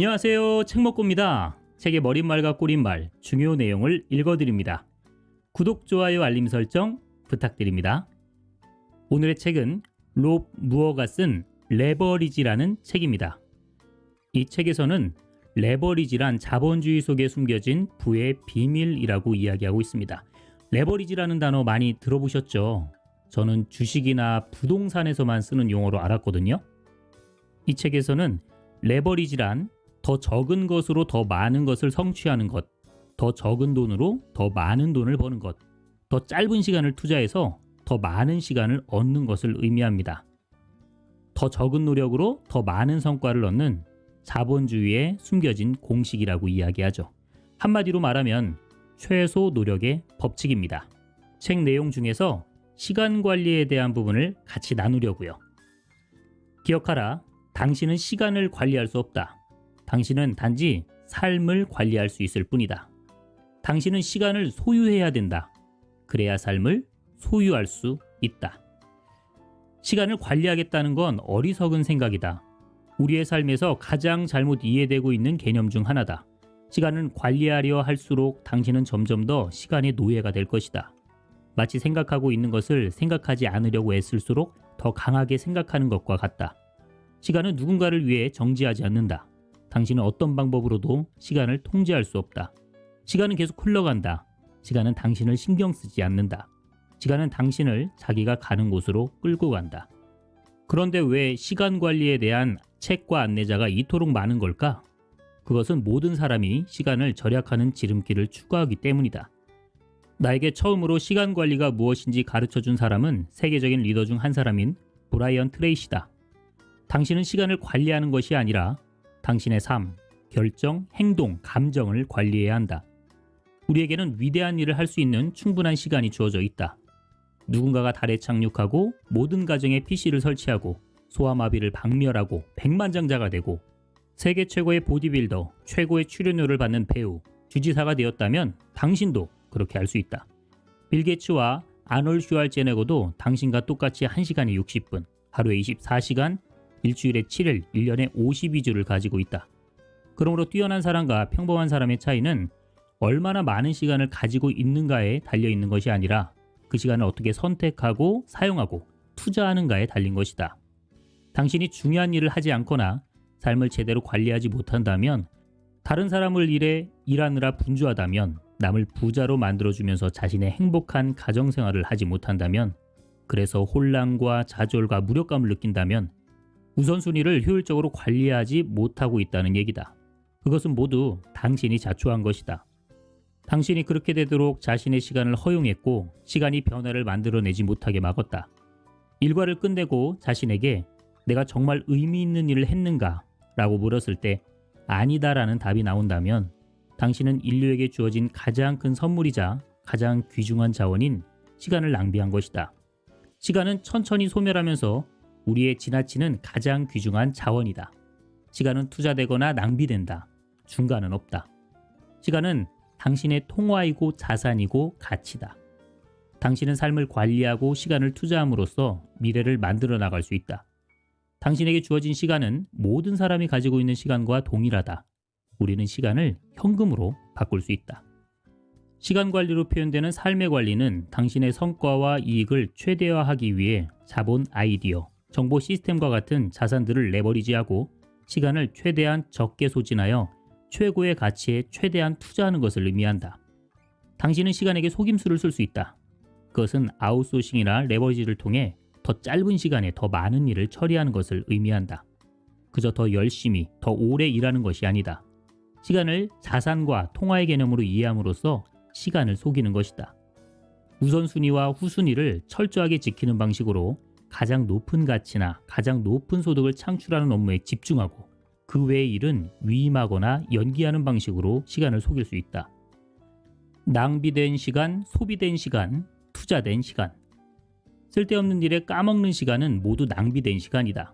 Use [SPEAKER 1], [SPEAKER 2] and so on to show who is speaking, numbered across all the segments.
[SPEAKER 1] 안녕하세요. 책먹고입니다. 책의 머릿말과 꼬릿말, 중요 내용을 읽어드립니다. 구독, 좋아요, 알림 설정 부탁드립니다. 오늘의 책은 롭 무어가 쓴 레버리지라는 책입니다. 이 책에서는 레버리지란 자본주의 속에 숨겨진 부의 비밀이라고 이야기하고 있습니다. 레버리지라는 단어 많이 들어보셨죠? 저는 주식이나 부동산에서만 쓰는 용어로 알았거든요. 이 책에서는 레버리지란 더 적은 것으로 더 많은 것을 성취하는 것, 더 적은 돈으로 더 많은 돈을 버는 것, 더 짧은 시간을 투자해서 더 많은 시간을 얻는 것을 의미합니다. 더 적은 노력으로 더 많은 성과를 얻는 자본주의에 숨겨진 공식이라고 이야기하죠. 한마디로 말하면 최소 노력의 법칙입니다. 책 내용 중에서 시간 관리에 대한 부분을 같이 나누려고요. 기억하라. 당신은 시간을 관리할 수 없다. 당신은 단지 삶을 관리할 수 있을 뿐이다. 당신은 시간을 소유해야 된다. 그래야 삶을 소유할 수 있다. 시간을 관리하겠다는 건 어리석은 생각이다. 우리의 삶에서 가장 잘못 이해되고 있는 개념 중 하나다. 시간을 관리하려 할수록 당신은 점점 더 시간의 노예가 될 것이다. 마치 생각하고 있는 것을 생각하지 않으려고 애쓸수록 더 강하게 생각하는 것과 같다. 시간은 누군가를 위해 정지하지 않는다. 당신은 어떤 방법으로도 시간을 통제할 수 없다. 시간은 계속 흘러간다. 시간은 당신을 신경 쓰지 않는다. 시간은 당신을 자기가 가는 곳으로 끌고 간다. 그런데 왜 시간 관리에 대한 책과 안내자가 이토록 많은 걸까? 그것은 모든 사람이 시간을 절약하는 지름길을 추구하기 때문이다. 나에게 처음으로 시간 관리가 무엇인지 가르쳐준 사람은 세계적인 리더 중 한 사람인 브라이언 트레이시다. 당신은 시간을 관리하는 것이 아니라 당신의 삶, 결정, 행동, 감정을 관리해야 한다. 우리에게는 위대한 일을 할 수 있는 충분한 시간이 주어져 있다. 누군가가 달에 착륙하고 모든 가정에 PC를 설치하고 소아마비를 박멸하고 백만장자가 되고 세계 최고의 보디빌더, 최고의 출연료를 받는 배우, 주지사가 되었다면 당신도 그렇게 할 수 있다. 빌 게이츠와 아놀 슈왈제네거도 당신과 똑같이 1시간에 60분, 하루에 24시간, 일주일에 7일, 1년에 52주를 가지고 있다. 그러므로 뛰어난 사람과 평범한 사람의 차이는 얼마나 많은 시간을 가지고 있는가에 달려있는 것이 아니라 그 시간을 어떻게 선택하고 사용하고 투자하는가에 달린 것이다. 당신이 중요한 일을 하지 않거나 삶을 제대로 관리하지 못한다면, 다른 사람을 일하느라 분주하다면, 남을 부자로 만들어주면서 자신의 행복한 가정생활을 하지 못한다면, 그래서 혼란과 좌절과 무력감을 느낀다면 우선순위를 효율적으로 관리하지 못하고 있다는 얘기다. 그것은 모두 당신이 자초한 것이다. 당신이 그렇게 되도록 자신의 시간을 허용했고 시간이 변화를 만들어내지 못하게 막았다. 일과를 끝내고 자신에게 내가 정말 의미 있는 일을 했는가? 라고 물었을 때 아니다라는 답이 나온다면 당신은 인류에게 주어진 가장 큰 선물이자 가장 귀중한 자원인 시간을 낭비한 것이다. 시간은 천천히 소멸하면서 우리의 지나치는 가장 귀중한 자원이다. 시간은 투자되거나 낭비된다. 중간은 없다. 시간은 당신의 통화이고 자산이고 가치다. 당신은 삶을 관리하고 시간을 투자함으로써 미래를 만들어 나갈 수 있다. 당신에게 주어진 시간은 모든 사람이 가지고 있는 시간과 동일하다. 우리는 시간을 현금으로 바꿀 수 있다. 시간 관리로 표현되는 삶의 관리는 당신의 성과와 이익을 최대화하기 위해 자본 아이디어, 정보 시스템과 같은 자산들을 레버리지하고 시간을 최대한 적게 소진하여 최고의 가치에 최대한 투자하는 것을 의미한다. 당신은 시간에게 속임수를 쓸 수 있다. 그것은 아웃소싱이나 레버리지를 통해 더 짧은 시간에 더 많은 일을 처리하는 것을 의미한다. 그저 더 열심히, 더 오래 일하는 것이 아니다. 시간을 자산과 통화의 개념으로 이해함으로써 시간을 속이는 것이다. 우선순위와 후순위를 철저하게 지키는 방식으로 가장 높은 가치나 가장 높은 소득을 창출하는 업무에 집중하고 그 외의 일은 위임하거나 연기하는 방식으로 시간을 속일 수 있다. 낭비된 시간, 소비된 시간, 투자된 시간. 쓸데없는 일에 까먹는 시간은 모두 낭비된 시간이다.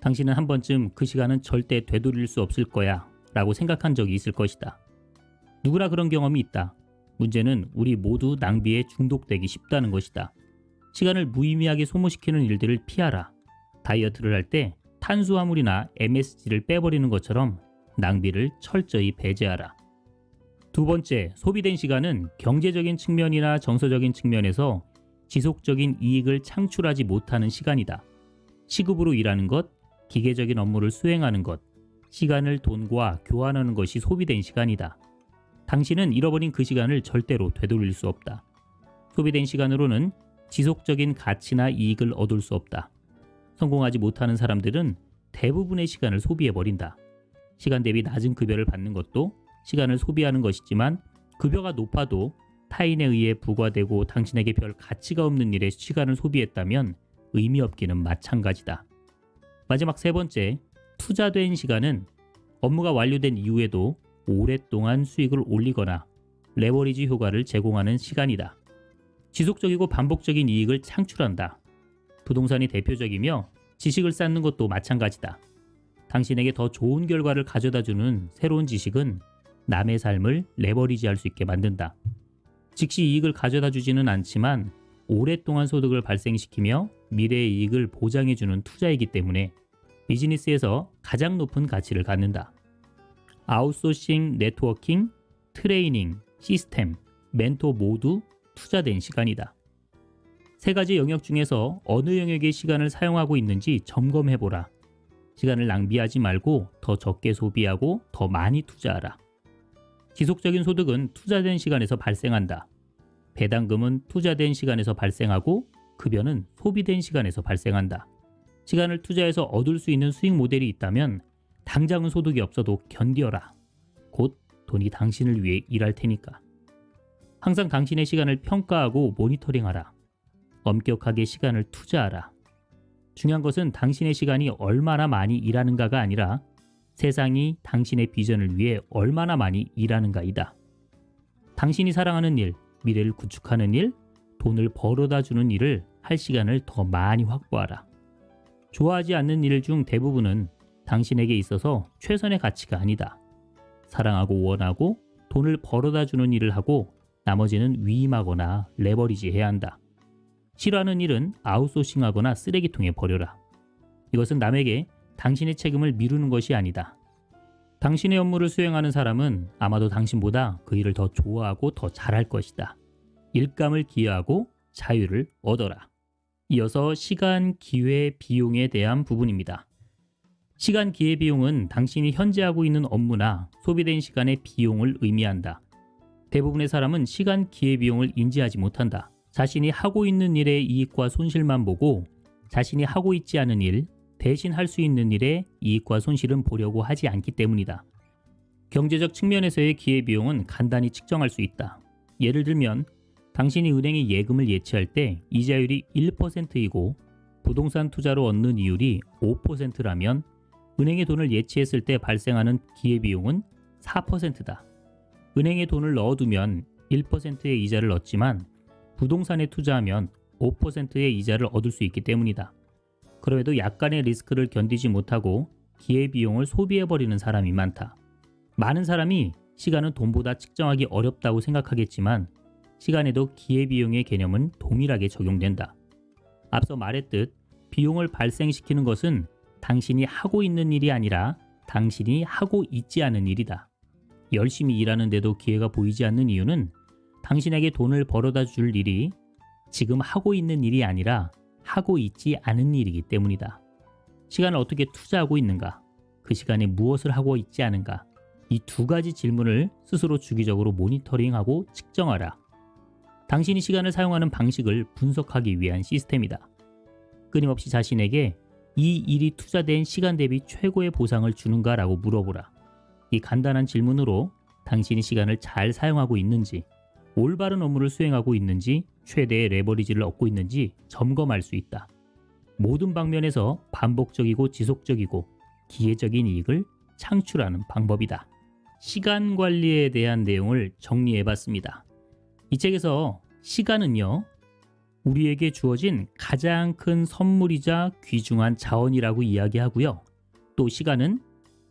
[SPEAKER 1] 당신은 한 번쯤 그 시간은 절대 되돌릴 수 없을 거야 라고 생각한 적이 있을 것이다. 누구나 그런 경험이 있다. 문제는 우리 모두 낭비에 중독되기 쉽다는 것이다. 시간을 무의미하게 소모시키는 일들을 피하라. 다이어트를 할 때 탄수화물이나 MSG를 빼버리는 것처럼 낭비를 철저히 배제하라. 두 번째, 소비된 시간은 경제적인 측면이나 정서적인 측면에서 지속적인 이익을 창출하지 못하는 시간이다. 시급으로 일하는 것, 기계적인 업무를 수행하는 것, 시간을 돈과 교환하는 것이 소비된 시간이다. 당신은 잃어버린 그 시간을 절대로 되돌릴 수 없다. 소비된 시간으로는 지속적인 가치나 이익을 얻을 수 없다. 성공하지 못하는 사람들은 대부분의 시간을 소비해버린다. 시간 대비 낮은 급여를 받는 것도 시간을 소비하는 것이지만 급여가 높아도 타인에 의해 부과되고 당신에게 별 가치가 없는 일에 시간을 소비했다면 의미 없기는 마찬가지다. 마지막 세 번째, 투자된 시간은 업무가 완료된 이후에도 오랫동안 수익을 올리거나 레버리지 효과를 제공하는 시간이다. 지속적이고 반복적인 이익을 창출한다. 부동산이 대표적이며 지식을 쌓는 것도 마찬가지다. 당신에게 더 좋은 결과를 가져다주는 새로운 지식은 남의 삶을 레버리지할 수 있게 만든다. 즉시 이익을 가져다주지는 않지만 오랫동안 소득을 발생시키며 미래의 이익을 보장해주는 투자이기 때문에 비즈니스에서 가장 높은 가치를 갖는다. 아웃소싱, 네트워킹, 트레이닝, 시스템, 멘토 모두 투자된 시간이다. 세 가지 영역 중에서 어느 영역의 시간을 사용하고 있는지 점검해보라. 시간을 낭비하지 말고 더 적게 소비하고 더 많이 투자하라. 지속적인 소득은 투자된 시간에서 발생한다. 배당금은 투자된 시간에서 발생하고 급여는 소비된 시간에서 발생한다. 시간을 투자해서 얻을 수 있는 수익 모델이 있다면 당장은 소득이 없어도 견뎌라. 곧 돈이 당신을 위해 일할 테니까. 항상 당신의 시간을 평가하고 모니터링하라. 엄격하게 시간을 투자하라. 중요한 것은 당신의 시간이 얼마나 많이 일하는가가 아니라 세상이 당신의 비전을 위해 얼마나 많이 일하는가이다. 당신이 사랑하는 일, 미래를 구축하는 일, 돈을 벌어다 주는 일을 할 시간을 더 많이 확보하라. 좋아하지 않는 일 중 대부분은 당신에게 있어서 최선의 가치가 아니다. 사랑하고 원하고 돈을 벌어다 주는 일을 하고 나머지는 위임하거나 레버리지 해야 한다. 싫어하는 일은 아웃소싱하거나 쓰레기통에 버려라. 이것은 남에게 당신의 책임을 미루는 것이 아니다. 당신의 업무를 수행하는 사람은 아마도 당신보다 그 일을 더 좋아하고 더 잘할 것이다. 일감을 기여하고 자유를 얻어라. 이어서 시간, 기회, 비용에 대한 부분입니다. 시간, 기회, 비용은 당신이 현재 하고 있는 업무나 소비된 시간의 비용을 의미한다. 대부분의 사람은 시간, 기회, 비용을 인지하지 못한다. 자신이 하고 있는 일의 이익과 손실만 보고 자신이 하고 있지 않은 일, 대신 할 수 있는 일의 이익과 손실은 보려고 하지 않기 때문이다. 경제적 측면에서의 기회비용은 간단히 측정할 수 있다. 예를 들면 당신이 은행에 예금을 예치할 때 이자율이 1%이고 부동산 투자로 얻는 이율이 5%라면 은행에 돈을 예치했을 때 발생하는 기회비용은 4%다. 은행에 돈을 넣어두면 1%의 이자를 얻지만 부동산에 투자하면 5%의 이자를 얻을 수 있기 때문이다. 그럼에도 약간의 리스크를 견디지 못하고 기회비용을 소비해버리는 사람이 많다. 많은 사람이 시간은 돈보다 측정하기 어렵다고 생각하겠지만 시간에도 기회비용의 개념은 동일하게 적용된다. 앞서 말했듯 비용을 발생시키는 것은 당신이 하고 있는 일이 아니라 당신이 하고 있지 않은 일이다. 열심히 일하는데도 기회가 보이지 않는 이유는 당신에게 돈을 벌어다 줄 일이 지금 하고 있는 일이 아니라 하고 있지 않은 일이기 때문이다. 시간을 어떻게 투자하고 있는가? 그 시간에 무엇을 하고 있지 않은가? 이 두 가지 질문을 스스로 주기적으로 모니터링하고 측정하라. 당신이 시간을 사용하는 방식을 분석하기 위한 시스템이다. 끊임없이 자신에게 이 일이 투자된 시간 대비 최고의 보상을 주는가라고 물어보라. 이 간단한 질문으로 당신이 시간을 잘 사용하고 있는지, 올바른 업무를 수행하고 있는지, 최대의 레버리지를 얻고 있는지 점검할 수 있다. 모든 방면에서 반복적이고 지속적이고 기회적인 이익을 창출하는 방법이다. 시간 관리에 대한 내용을 정리해봤습니다. 이 책에서 시간은요, 우리에게 주어진 가장 큰 선물이자 귀중한 자원이라고 이야기하고요. 또 시간은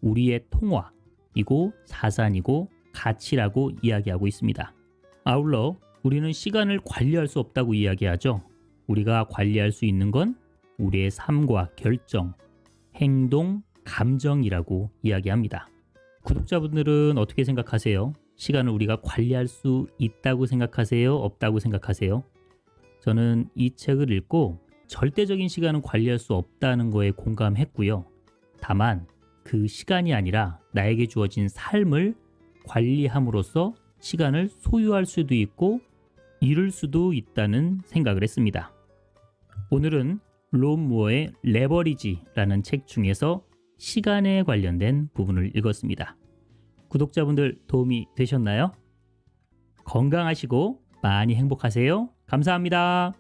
[SPEAKER 1] 우리의 통화이고 자산이고 가치라고 이야기하고 있습니다. 아울러 우리는 시간을 관리할 수 없다고 이야기하죠. 우리가 관리할 수 있는 건 우리의 삶과 결정, 행동, 감정이라고 이야기합니다. 구독자분들은 어떻게 생각하세요? 시간을 우리가 관리할 수 있다고 생각하세요? 없다고 생각하세요? 저는 이 책을 읽고 절대적인 시간은 관리할 수 없다는 거에 공감했고요. 다만 그 시간이 아니라 나에게 주어진 삶을 관리함으로써 시간을 소유할 수도 있고 잃을 수도 있다는 생각을 했습니다. 오늘은 롭 무어의 레버리지라는 책 중에서 시간에 관련된 부분을 읽었습니다. 구독자분들 도움이 되셨나요? 건강하시고 많이 행복하세요. 감사합니다.